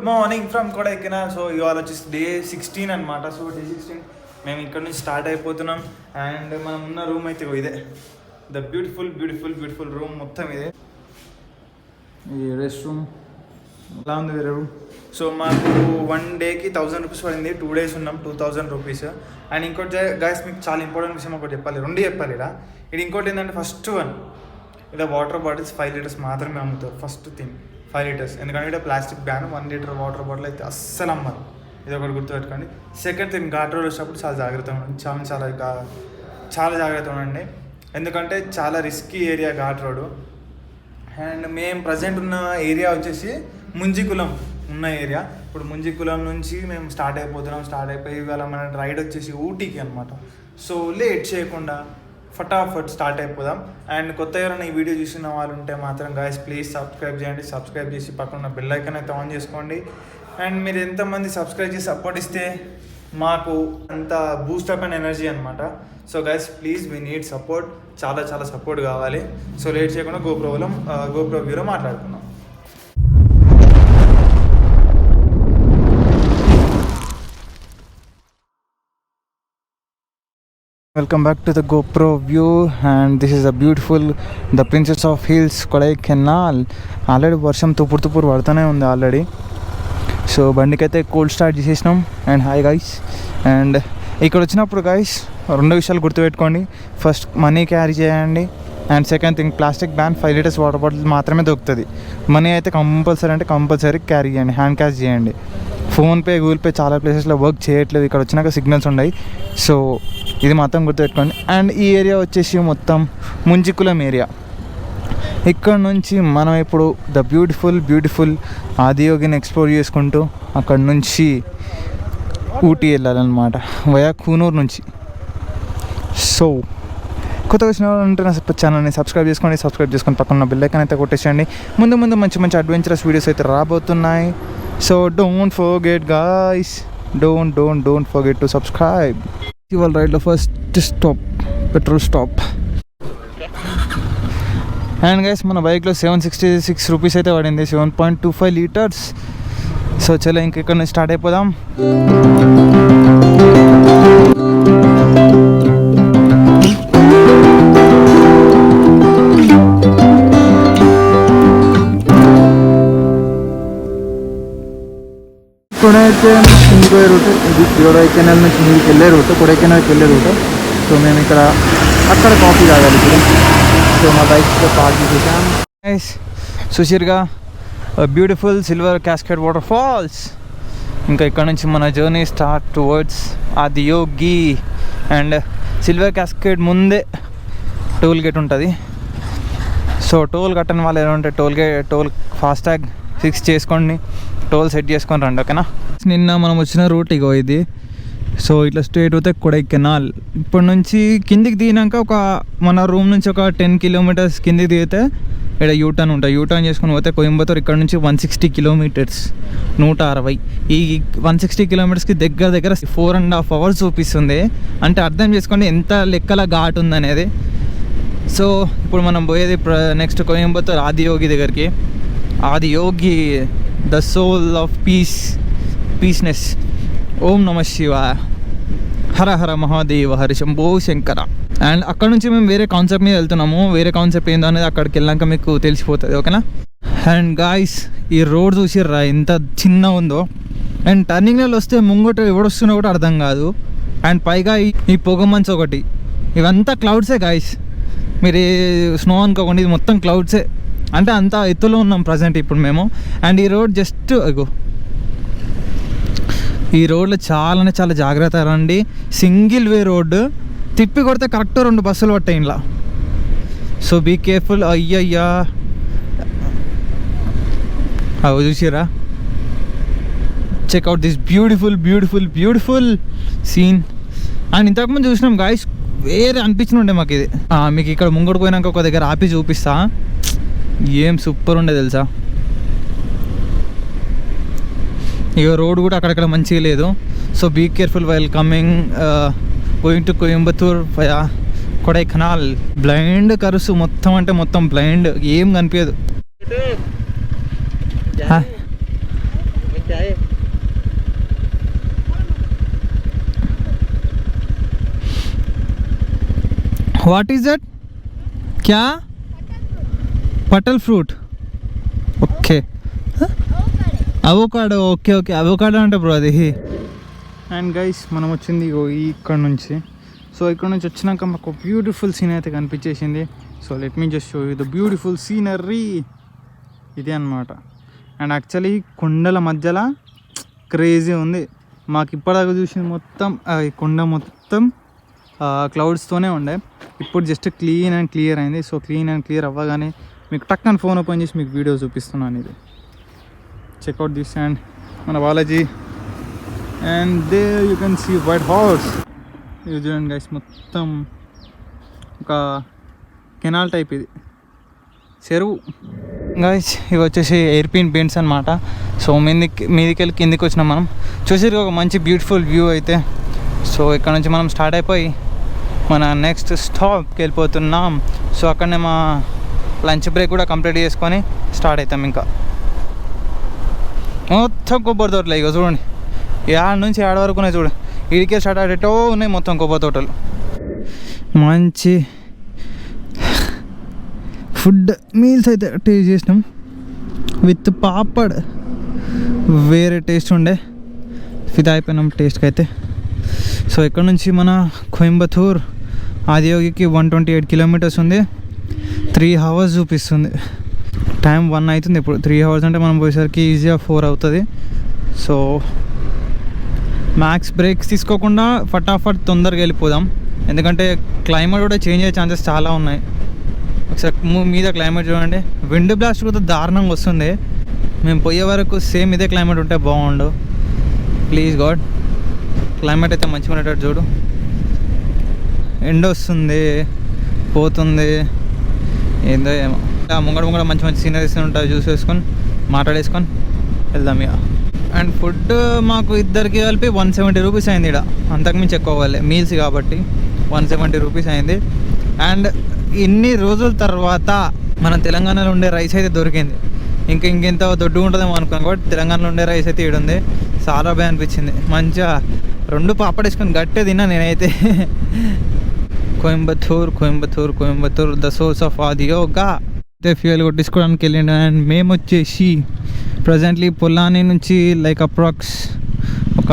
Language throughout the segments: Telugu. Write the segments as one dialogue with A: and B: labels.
A: Morning from Kodaikanal. సో ఇవాళ వచ్చేసి డే 16 అనమాట. సో డే 16 మేము ఇక్కడ నుంచి స్టార్ట్ అయిపోతున్నాం. అండ్ మనం ఉన్న రూమ్ అయితే ఇదే, ద బ్యూటిఫుల్ రూమ్ మొత్తం ఇదే. ఈ రెస్ట్ రూమ్ ఎలా ఉంది వేరే రూమ్. సో మాకు 1 డేకి 1000 రూపీస్ పడింది. 2 డేస్ ఉన్నాం, 2000 రూపీస్. అండ్ ఇంకోటి గైస్ మీకు చాలా ఇంపార్టెంట్ విషయం ఒకటి చెప్పాలి, 2 చెప్పాలి ఇక్కడ. ఇది ఇంకోటి ఏంటంటే ఫస్ట్ వన్, ఇలా వాటర్ బాటిల్స్ 5 లీటర్స్ మాత్రమే అమ్ముతారు. ఫస్ట్ థింగ్ 5 లీటర్స్, ఎందుకంటే ఇక్కడ plastic ban. 1 litre water bottle అయితే అస్సలు అమ్మరు, ఇది ఒకటి గుర్తుపెట్టుకోండి. సెకండ్ థింగ్, ఘాట్ రోడ్ వచ్చినప్పుడు చాలా జాగ్రత్తగా ఉండండి, చాలా జాగ్రత్తగా ఉండండి, ఎందుకంటే చాలా risky area ghat road. And మేము ప్రజెంట్ ఉన్న ఏరియా వచ్చేసి ముంజికులం ఉన్న ఏరియా. ఇప్పుడు ముంజికులం నుంచి మేము స్టార్ట్ అయిపోయి ఇవాళ మన రైడ్ వచ్చేసి ఊటీకి అనమాట. సో లేట్ చేయకుండా ఫటాఫట్ స్టార్ట్ అయిపోదాం. అండ్ కొత్త ఎవరైనా ఈ వీడియో చూసిన వాళ్ళు ఉంటే మాత్రం గైస్ ప్లీజ్ సబ్స్క్రైబ్ చేయండి. సబ్స్క్రైబ్ చేసి పక్కన బెల్ ఐకాన్ అయితే ఆన్ చేసుకోండి. అండ్ మీరు ఎంతమంది సబ్స్క్రైబ్ చేసి సపోర్ట్ ఇస్తే మాకు అంత బూస్టప్ అండ్ ఎనర్జీ అనమాట. So guys please we need support, చాలా సపోర్ట్ కావాలి. సో లేట్ చేయకుండా గోప్రో వ్యూలో మాట్లాడుకుందాం. Welcome back to the GoPro view, and this is a beautiful the Princess of Hills Kodaikanal. Already వర్షం తుప్పుడు పడుతూనే ఉంది ఆల్రెడీ. సో బండికి అయితే కోల్డ్ స్టార్ట్ చేసేసినాం. And hi guys. అండ్ ఇక్కడ వచ్చినప్పుడు గైస్ 2 విషయాలు గుర్తుపెట్టుకోండి. ఫస్ట్ మనీ క్యారీ చేయండి. And second thing, plastic ban 5 litres water bottle మాత్రమే దొరుకుతుంది. మనీ అయితే కంపల్సరీ క్యారీ చేయండి, హ్యాండ్ క్యాష్ చేయండి. ఫోన్పే, గూగుల్ పే చాలా ప్లేసెస్లో వర్క్ చేయట్లేదు. ఇక్కడ వచ్చినాక సిగ్నల్స్ ఉన్నాయి. సో ఇది మాత్రం గుర్తుపెట్టుకోండి. అండ్ ఈ ఏరియా వచ్చేసి మొత్తం ముంజికులం ఏరియా. ఇక్కడ నుంచి మనం ఇప్పుడు ద బ్యూటిఫుల్ ఆదియోగిని ఎక్స్ప్లోర్ చేసుకుంటూ అక్కడ నుంచి ఊటీ వెళ్ళాలన్నమాట, వయా కూనూరు నుంచి. సో కొత్తగా వచ్చిన వాళ్ళు ఉంటే నా ఛానల్ని సబ్స్క్రైబ్ చేసుకొని పక్కన బెల్ ఐకాన్ అయితే కొట్టేసేయండి. ముందు మంచి అడ్వెంచరస్ వీడియోస్ అయితే రాబోతున్నాయి. So don't forget guys, don't forget to subscribe. ఇవాళ రైడ్లో first stop petrol stop. And guys మన బైక్లో 766 రూపీస్ అయితే పడింది, 7.25 లీటర్స్. సో చలో ఇంకెక్కడ నుంచి స్టార్ట్ అయిపోదాం. ఇప్పుడైతే ఇంకో రూట్, ఇది కొడైకెనాల్ నుంచి మీకు వెళ్ళే రూట్, కొడైకెనాల్కి వెళ్ళే రూట్. సో మేము ఇక్కడ అక్కడ కాఫీ తాగాలి ఇప్పుడు. సో మా బైక్స్తో పార్క్ చేసాం. సుశీర్గా beautiful silver cascade waterfalls. ఇంకా ఇక్కడ నుంచి మన journey start towards Adiyogi. And silver cascade ముందే టోల్ గేట్ ఉంటుంది. సో టోల్ కట్టని వాళ్ళు ఎలా ఉంటే టోల్ ఫాస్టాగ్ ఫిక్స్ చేసుకోండి, టోల్ సెట్ చేసుకొని రండి, ఓకేనా. నిన్న మనం వచ్చిన రూట్ ఇగో ఇది. సో ఇట్లా స్ట్రేట్ అవుతే కొడైకెనాల్. ఇప్పటి నుంచి కిందికి దిగినాక మన రూమ్ నుంచి ఒక 10 కిలోమీటర్స్ కిందికి దిగితే ఇక్కడ యూటర్న్ ఉంటుంది. యూటర్న్ చేసుకుని పోతే కోయంబత్తూర్ ఇక్కడ నుంచి 160 కిలోమీటర్స్, 160. ఈ 160 కిలోమీటర్స్కి దగ్గర 4.5 hours చూపిస్తుంది. అంటే అర్థం చేసుకోండి ఎంత లెక్కల ఘాట్ ఉందనేది. సో ఇప్పుడు మనం పోయేది నెక్స్ట్ కోయంబత్తూర్ ఆదియోగి దగ్గరికి. ఆదియోగి, ద సోల్ ఆఫ్ పీస్నెస్. ఓం నమ శివాయ, హర హర మహాదేవ, హరి శంభో శంకర. అండ్ అక్కడ నుంచి మేము వేరే కాన్సెప్ట్ మీద వెళ్తున్నాము. వేరే కాన్సెప్ట్ ఏందో అనేది అక్కడికి వెళ్ళాక మీకు తెలిసిపోతుంది, ఓకేనా. అండ్ గాయస్ ఈ రోడ్ చూసిర్రా ఎంత చిన్న ఉందో. అండ్ టర్నింగ్లలో వస్తే ముంగట ఎవడొస్తున్నా కూడా అర్థం కాదు. అండ్ పైగా ఈ పొగ మంచు ఒకటి, ఇవంతా క్లౌడ్సే గాయస్. మీరు స్నో అనుకోకండి, ఇది మొత్తం క్లౌడ్సే. అంటే అంత ఎత్తులో ఉన్నాం ప్రజెంట్ ఇప్పుడు మేము. అండ్ ఈ రోడ్ జస్ట్ ఈ రోడ్లో చాలా జాగ్రత్త రండి. సింగిల్ వే రోడ్డు, తిప్పి కొడితే కరెక్ట్ 2 బస్సులు పట్టాయి ఇలా. So be careful. అయ్యయ్యా అవి చూసిరా, check out this beautiful scene. And ఇంతకుముందు చూసినాం గాయస్, వేరే అనిపించిన ఉండే మాకు ఇది. మీకు ఇక్కడ ముంగడు పోయినాక ఒక దగ్గర ఆపి చూపిస్తా, ఏం సూపర్ ఉండే తెలుసా. ఇక రోడ్ కూడా అక్కడక్కడ మంచిగా లేదు. So be careful while coming going to Coimbatore via Kodaikanal. Blind curves మొత్తం, అంటే మొత్తం బ్లైండ్, ఏం కనిపించదు. What is that? క్యా? Butter fruit. Okay, avocado. Okay okay, avocado అంటే బ్రో అది. అండ్ గైస్ మనం వచ్చింది ఇక్కడ నుంచి. సో ఇక్కడ నుంచి వచ్చినాక మాకు బ్యూటిఫుల్ సీన్ అయితే కనిపించేసింది. So let me just show you the beautiful scenery. ఇదే అనమాట. అండ్ యాక్చువల్లీ కొండల మధ్యలో క్రేజీ ఉంది. మాకు ఇప్పటిదాకా చూసింది మొత్తం ఈ కొండ మొత్తం క్లౌడ్స్తోనే ఉండే. ఇప్పుడు జస్ట్ క్లీన్ అండ్ క్లియర్ అయింది. సో క్లీన్ అండ్ క్లియర్ అవ్వగానే మీకు టక్కన ఫోన్ ఓపెన్ చేసి మీకు వీడియో చూపిస్తున్నాను. ఇది చెక్అవుట్ దిస్. అండ్ మన Balaji. And there you can see white horse. ఇది చూడండి గైస్, మొత్తం ఒక కెనాల్ టైప్, ఇది చెరువు గైస్. ఇవి వచ్చేసి ఎయిర్పిన్ బెండ్స్ అనమాట. సో మీదికి వెళ్ళి కిందికి వచ్చినాం మనం. చూసి ఒక మంచి బ్యూటిఫుల్ వ్యూ అయితే. సో ఇక్కడ నుంచి మనం స్టార్ట్ అయిపోయి మన నెక్స్ట్ స్టాప్కి వెళ్ళిపోతున్నాం. సో అక్కడనే మా లంచ్ బ్రేక్ కూడా కంప్లీట్ చేసుకొని స్టార్ట్ అవుతాం. ఇంకా మొత్తం కొబ్బరి తోటలు ఇక చూడండి, ఏడ నుంచి ఏడ వరకు ఉన్నాయి చూడండి. ఇడికే స్టార్ట్ అయ్యేటో ఉన్నాయి మొత్తం కొబ్బరి తోటలు. మంచి ఫుడ్ మీల్స్ అయితే టేస్ట్ చేసినాం విత్ పాపడ్. వేరే టేస్ట్ ఉండే, ఫిదా అయిపోయినాం టేస్ట్కి అయితే. సో ఇక్కడ నుంచి మన కోయంబత్తూర్ ఆదియోగికి 128 కిలోమీటర్స్ ఉంది. 3 hours చూపిస్తుంది. టైం 1 అవుతుంది ఇప్పుడు. 3 hours అంటే మనం పోయేసరికి ఈజీగా 4 అవుతుంది. సో మ్యాక్స్ బ్రేక్స్ తీసుకోకుండా ఫటాఫట్ తొందరగా వెళ్ళిపోదాం. ఎందుకంటే క్లైమేట్ కూడా చేంజ్ అయ్యే ఛాన్సెస్ చాలా ఉన్నాయి. ఒకసారి మీద క్లైమేట్ చూడండి, విండ్ బ్లాస్ట్ కూడా దారుణంగా వస్తుంది. మేము పోయే వరకు సేమ్ ఇదే క్లైమేట్ ఉంటే బాగుండు. ప్లీజ్ గాడ్, క్లైమేట్ అయితే మంచిగా ఉండేటట్టు చూడు. ఎండ వస్తుంది, పోతుంది, ఏందో ఏమో. ముంగడ మంచి మంచి సీనరీస్ ఉంటాయి, జ్యూస్ వేసుకొని మాట్లాడేసుకొని వెళ్దాం ఇక. అండ్ ఫుడ్ మాకు ఇద్దరికి కలిపి 170 రూపీస్ అయింది. ఇక్కడ అంతకుమించి ఎక్కువ అవ్వాలి, మీల్స్ కాబట్టి 170 రూపీస్ అయింది. అండ్ ఇన్ని రోజుల తర్వాత మన తెలంగాణలో ఉండే రైస్ అయితే దొరికింది. ఇంకెంత దొడ్డు ఉంటుందేమో అనుకున్నాను, కాబట్టి తెలంగాణలో ఉండే రైస్ అయితే ఈడ ఉంది. చాలా బాగా అనిపించింది. మంచిగా 2 పాపడేసుకొని గట్టే తిన్నా నేనైతే. Coimbatore the source of Adiyoga. అయితే ఫ్యూయల్ కొట్టించుకోవడానికి వెళ్ళిండు. అండ్ మేము వచ్చేసి ప్రజెంట్లీ పొల్లాని నుంచి లైక్ అప్రాక్స్ ఒక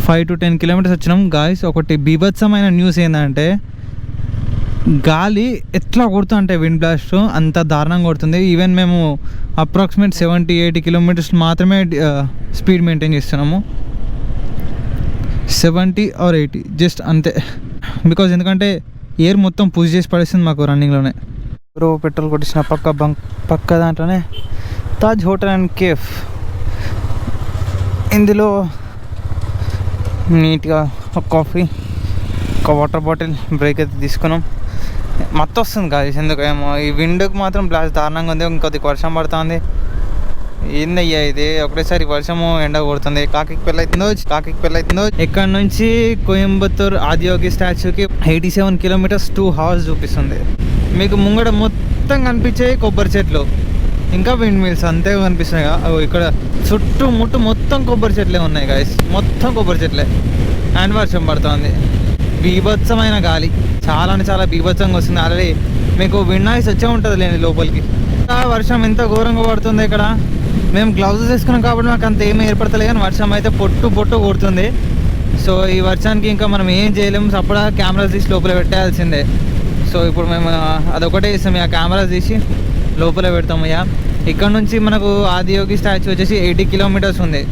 A: 5 to 10 కిలోమీటర్స్ వచ్చినాం. గాయస్, ఒకటి బీభత్సమైన న్యూస్ ఏంటంటే గాలి ఎట్లా కొడుతుంటే విండ్ బ్లాస్ట్ అంత దారుణంగా కొడుతుంది. ఈవెన్ మేము అప్రాక్సిమేట్ 70-80 కిలోమీటర్స్ మాత్రమే స్పీడ్ మెయింటైన్ చేస్తున్నాము. 70 or 80 జస్ట్ అంతే. బికాజ్ ఎందుకంటే ఎయిర్ మొత్తం పుష్ చేసి పడేస్తుంది మాకు రన్నింగ్లోనే. బ్రో పెట్రోల్ కొట్టించిన పక్క దాంట్లోనే తాజ్ హోటల్ అండ్ కేఫ్. ఇందులో నీట్గా ఒక కాఫీ, ఒక వాటర్ బాటిల్, బ్రేక్ అయితే తీసుకున్నాం. మత్తు వస్తుంది కాదు ఎందుకేమో. ఈ విండ్కి మాత్రం బ్లాస్ట్ దారుణంగా ఉంది. ఇంకొద్దిగా వర్షం పడుతుంది. ఏందయ్యా ఇది, ఒకటేసారి వర్షము ఎండ కొడుతుంది. కాకి పెళ్ళి అవుతుందో. ఇక్కడ నుంచి కోయంబత్తూర్ ఆదియోగి స్టాచ్యూకి 87 కిలోమీటర్స్ 2 hours చూపిస్తుంది. మీకు ముంగడ మొత్తం కనిపించే కొబ్బరి చెట్లు, ఇంకా విండ్ మిల్స్ అంతే కనిపిస్తున్నాయి. ఇక్కడ చుట్టుముట్టు మొత్తం కొబ్బరి చెట్లే ఉన్నాయి గాయస్, మొత్తం కొబ్బరి చెట్లే. అండ్ వర్షం పడుతుంది. బీభత్సమైన గాలి, చాలా అంటే చాలా బీభత్సంగా వస్తుంది. ఆల్రెడీ మీకు విండ్ నాయిస్ వచ్చే ఉంటుంది లేని లోపలికి. వర్షం ఎంత ఘోరంగా పడుతుంది ఇక్కడ. మేము గ్లౌజెస్ వేసుకున్నాం కాబట్టి మాకు అంత ఏమీ ఏర్పడతలేదు, కానీ వర్షం అయితే పొట్టు కొడుతుంది. సో ఈ వర్షానికి ఇంకా మనం ఏం చేయలేము. అప్పుడు కెమెరాస్ తీసి లోపల పెట్టాల్సిందే. సో ఇప్పుడు మేము అదొకటే చేస్తాం, ఆ కెమెరాస్ తీసి లోపల పెడతాము. ఇక్కడ నుంచి మనకు ఆదియోగి స్టాచ్యూ వచ్చేసి 80 కిలోమీటర్స్ ఉంది.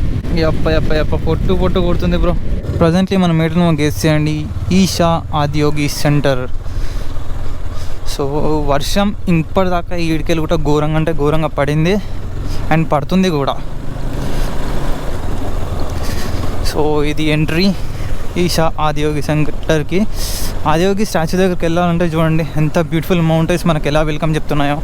A: ఎప్ప పొట్టు కొడుతుంది బ్రో. ప్రజెంట్లీ మన మీటర్ను గెస్ చేయండి. ఈషా ఆదియోగి సెంటర్. సో వర్షం ఇప్పటిదాకా ఈడికెళ్ళి కూడా ఘోరంగా అంటే ఘోరంగా పడింది అండ్ పడుతుంది కూడా. సో ఇది ఎంట్రీ ఈషా ఆదియోగి సెంటర్కి. ఆదియోగి స్టాచ్యూ దగ్గరికి వెళ్ళాలంటే చూడండి ఎంత బ్యూటిఫుల్ మౌంటైన్స్ మనకు ఎలా వెల్కమ్ చెప్తున్నాయో.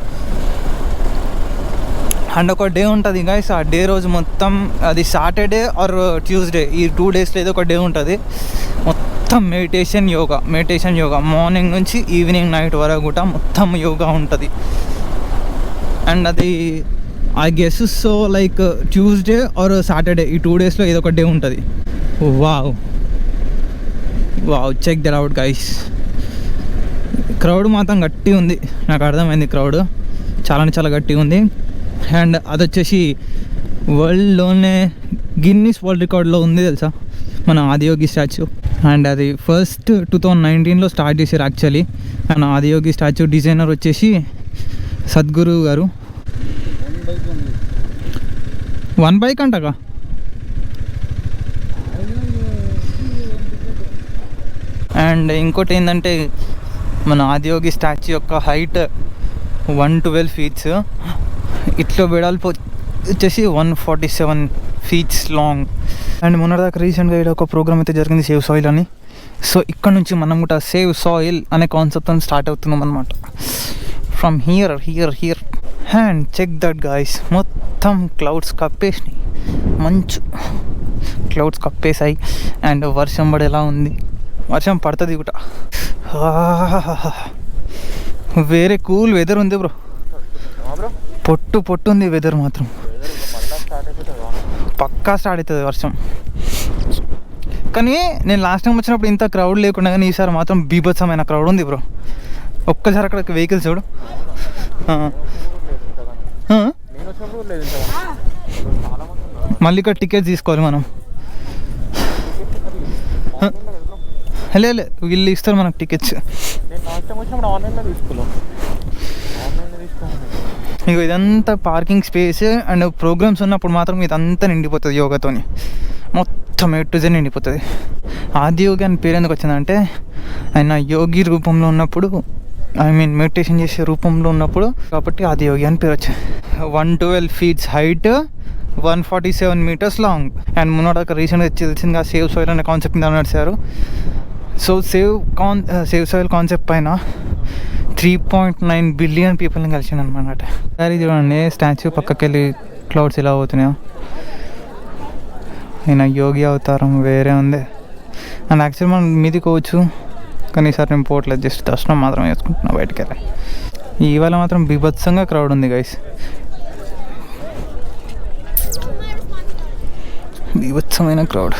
A: అండ్ ఒక డే ఉంటుంది గైస్, ఆ డే రోజు మొత్తం అది సాటర్డే ఆర్ ట్యూస్డే, ఈ 2 daysలో ఏదో ఒక డే ఉంటుంది. మొత్తం మెడిటేషన్ యోగా మార్నింగ్ నుంచి ఈవినింగ్ నైట్ వరకు కూడా మొత్తం యోగా ఉంటుంది. అండ్ అది I guess so like Tuesday or Saturday, ఈ 2 daysలో ఏదో ఒక డే ఉంటుంది. Wow check that out guys. Crowd మాత్రం గట్టి ఉంది, నాకు అర్థమైంది. క్రౌడ్ చాలా గట్టిగా ఉంది. అండ్ అది వచ్చేసి వరల్డ్లోనే గిన్నీస్ వరల్డ్ రికార్డ్లో ఉంది తెలుసా, మన ఆదియోగి స్టాచ్యూ. అండ్ అది ఫస్ట్ 2019లో స్టార్ట్ చేశారు actually. And Adiyogi statue designer వచ్చేసి సద్గురు గారు. 1 బైక్ అంటగా. అండ్ ఇంకోటి ఏంటంటే మన ఆదియోగి స్టాచ్యూ యొక్క హైట్ 112 ఫీట్స్, ఇట్లా వెడల్పు వచ్చేసి 147 ఫీట్స్ లాంగ్. అండ్ మొన్నటిదాకా రీసెంట్గా ఇక్కడ ఒక ప్రోగ్రామ్ అయితే జరిగింది, సేవ్ సాయిల్ అని. సో ఇక్కడ నుంచి మనం కూడా సేవ్ సాయిల్ అనే కాన్సెప్ట్తో స్టార్ట్ అవుతున్నాం అనమాట. From here and check that guys, మొత్తం క్లౌడ్స్ కప్పేసినాయి, మంచు క్లౌడ్స్ కప్పేసాయి. అండ్ వర్షం పడేలా ఉంది, వర్షం పడుతుంది కూడా. వేరే కూల్ వెదర్ ఉంది బ్రో, పొట్టు ఉంది వెదర్ మాత్రం. పక్కా స్టార్ట్ అవుతుంది వర్షం. కానీ నేను లాస్ట్ టైం వచ్చినప్పుడు ఇంత క్రౌడ్ లేకుండా, కానీ ఈసారి మాత్రం బీభత్సమైన క్రౌడ్ ఉంది బ్రో. ఒక్కసారి అక్కడ వెహికల్స్ చూడు. మళ్ళీ ఇక్కడ టికెట్స్ తీసుకోవాలి మనం. లేదు వీళ్ళు ఇస్తారు మనకు టికెట్స్. ఇక ఇదంతా పార్కింగ్ స్పేస్. అండ్ ప్రోగ్రామ్స్ ఉన్నప్పుడు మాత్రం ఇదంతా నిండిపోతుంది యోగాతోని, మొత్తం ఎటు జన్ నిండిపోతుంది. ఆదియోగి అని పేరు ఎందుకు వచ్చిందంటే ఆయన యోగి రూపంలో ఉన్నప్పుడు, మెడిటేషన్ చేసే రూపంలో ఉన్నప్పుడు కాబట్టి ఆదియోగి అని పేరు వచ్చింది. 112 feets height, 147 metres long. And మొన్నటిదాకా రీసెంట్గా తెలిసిందిగా సేవ్ సాయిల్ అనే కాన్సెప్ట్ మీద నడిచారు. సో సేవ్ సాయిల్ కాన్సెప్ట్ పైన 3.9 బిలియన్ పీపుల్ని కలిసింది అనమాట. సరే చూడండి, స్టాచ్యూ పక్కకి వెళ్ళి క్లౌడ్స్ ఇలా అవుతున్నాయో. ఈయన యోగి అవతారం వేరే ఉంది. అండ్ యాక్చువల్లీ మనం మీది కోవచ్చు, కానీ ఈసారి నేను పోవట్లేదు, జస్ట్ దర్శనం మాత్రం వేసుకుంటున్నా బయటికి వెళ్ళి. ఇవాళ మాత్రం బీభత్సంగా క్రౌడ్ ఉంది గైస్, బీభత్సమైన క్రౌడ్.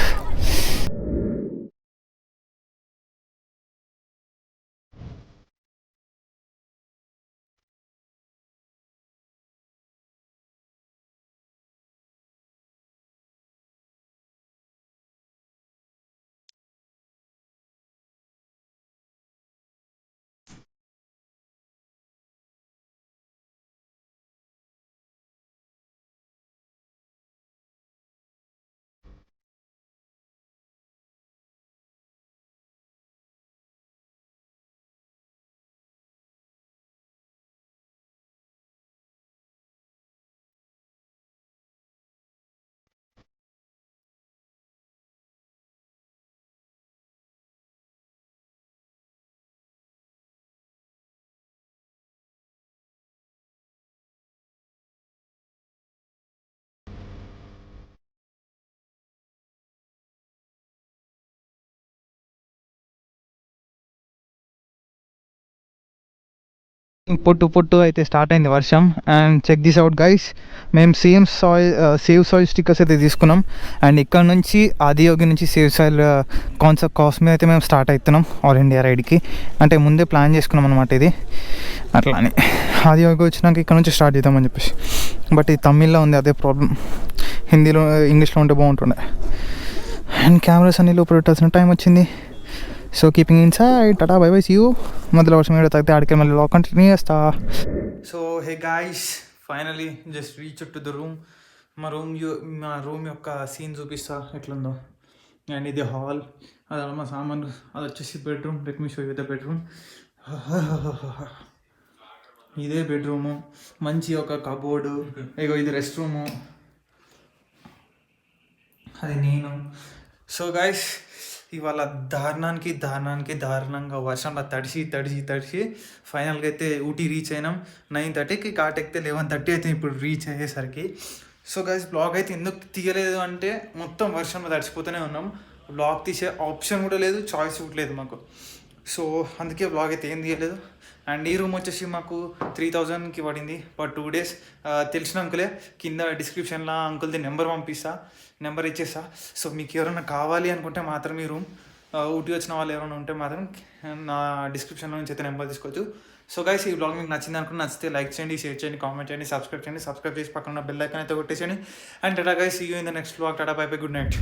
A: పొట్టు అయితే స్టార్ట్ అయింది వర్షం. And check this out guys, మేము సేవ్ సాయిల్ స్టిక్కర్స్ అయితే తీసుకున్నాం. అండ్ ఇక్కడ నుంచి ఆదియోగి నుంచి సేవ్ సాయిల్ కాన్సెప్ట్ కాస్ట్ మీద అయితే మేము స్టార్ట్ అవుతున్నాం ఆల్ ఇండియా రైడ్కి. అంటే ముందే ప్లాన్ చేసుకున్నాం అనమాట ఇది. అట్లా అని ఆదియోగి వచ్చినాక ఇక్కడ నుంచి స్టార్ట్ చేద్దామని చెప్పేసి. బట్ ఇది తమిళ్లో ఉంది, అదే ప్రాబ్లం. హిందీలో ఇంగ్లీష్లో ఉంటే బాగుంటుండే. అండ్ కెమెరాస్ అన్ని లోపల పెట్టాల్సిన టైం వచ్చింది. So keeping inside, tata bye bye, see you. మధ్యలో వర్షం ఏదో తగ్గితే ఆడికి మళ్ళీ లాక్ కంటిన్యూ చేస్తా. So hey guys, finally just reach to the room. మా రూమ్ యొక్క సీన్ చూపిస్తా ఎట్లుందో. అండ్ ఇది హాల్, అది మా సామాన్లు, అది వచ్చేసి bedroom. Let me show you the bedroom. ఇదే బెడ్రూము, మంచి ఒక కబోర్డు. ఇగో ఇది రెస్ట్ రూము, అది నేను. సో గాయ్స్, ఇవాళ దారుణంగా వర్షంలో తడిసి ఫైనల్గా అయితే ఊటీ రీచ్ అయినాం. 9:30కి కాట్ ఎక్కితే 11:30 అయితే ఇప్పుడు రీచ్ అయ్యేసరికి. సో గైస్, బ్లాగ్ అయితే ఎందుకు తీయలేదు అంటే మొత్తం వర్షంలో తడిసిపోతూనే ఉన్నాం. బ్లాగ్ తీసే ఆప్షన్ కూడా లేదు, చాయిస్ కూడా లేదు మాకు. సో అందుకే బ్లాగ్ అయితే ఏం తీయలేదు. అండ్ ఈ రూమ్ వచ్చేసి మాకు 3000కి పడింది ఫర్ 2 days. తెలిసిన అంకులే, కింద డిస్క్రిప్షన్లో అంకుల్ది నెంబర్ పంపిస్తా, నెంబర్ ఇచ్చేస్తా. సో మీకు ఎవరైనా కావాలి అనుకుంటే మాత్రం ఈ రూమ్ ఊటీ వచ్చిన వాళ్ళు ఎవరైనా ఉంటే మాత్రం నా డిస్క్రిప్షన్లో నుంచి అయితే నెంబర్ తీసుకోవచ్చు. సో గైస్, ఈ బ్లాగ్ మీకు నచ్చింది అనుకుని, నచ్చితే లైక్ చేయండి, షేర్ చేయండి, కామెంట్ చేయండి, సబ్స్క్రైబ్ చేసి పక్కన బెల్ ఐకాన్ అయితే కొట్టేసేయండి. And tata guys, see you in the next vlog. Tata, bye bye, good night.